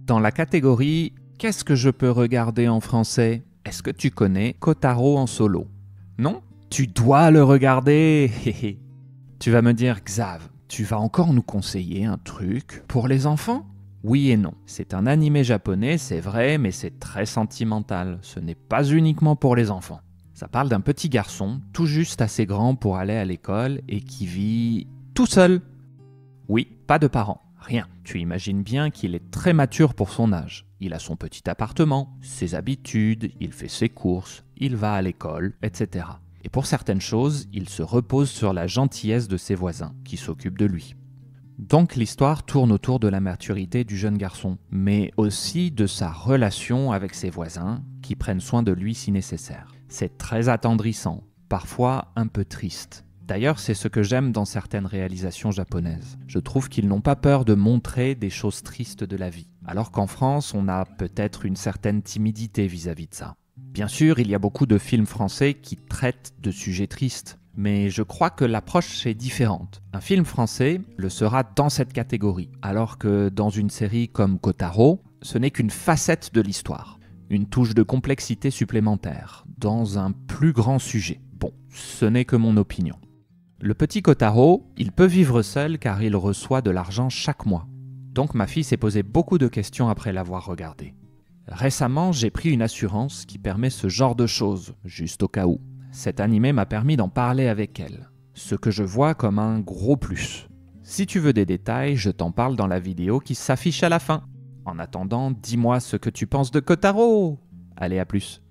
Dans la catégorie « Qu'est-ce que je peux regarder en français ?» Est-ce que tu connais Kotaro en solo? Non? Tu dois le regarder. Tu vas me dire, Xav, tu vas encore nous conseiller un truc pour les enfants? Oui et non. C'est un animé japonais, c'est vrai, mais c'est très sentimental. Ce n'est pas uniquement pour les enfants. Ça parle d'un petit garçon, tout juste assez grand pour aller à l'école et qui vit tout seul. Oui, pas de parents, rien. Tu imagines bien qu'il est très mature pour son âge. Il a son petit appartement, ses habitudes, il fait ses courses, il va à l'école, etc. Et pour certaines choses, il se repose sur la gentillesse de ses voisins, qui s'occupent de lui. Donc l'histoire tourne autour de la maturité du jeune garçon, mais aussi de sa relation avec ses voisins, qui prennent soin de lui si nécessaire. C'est très attendrissant, parfois un peu triste. D'ailleurs, c'est ce que j'aime dans certaines réalisations japonaises. Je trouve qu'ils n'ont pas peur de montrer des choses tristes de la vie, alors qu'en France, on a peut-être une certaine timidité vis-à-vis de ça. Bien sûr, il y a beaucoup de films français qui traitent de sujets tristes, mais je crois que l'approche est différente. Un film français le sera dans cette catégorie, alors que dans une série comme Kotaro, ce n'est qu'une facette de l'histoire, une touche de complexité supplémentaire, dans un plus grand sujet. Bon, ce n'est que mon opinion. Le petit Kotaro, il peut vivre seul car il reçoit de l'argent chaque mois. Donc ma fille s'est posé beaucoup de questions après l'avoir regardé. Récemment, j'ai pris une assurance qui permet ce genre de choses, juste au cas où. Cet animé m'a permis d'en parler avec elle, ce que je vois comme un gros plus. Si tu veux des détails, je t'en parle dans la vidéo qui s'affiche à la fin. En attendant, dis-moi ce que tu penses de Kotaro. Allez, à plus.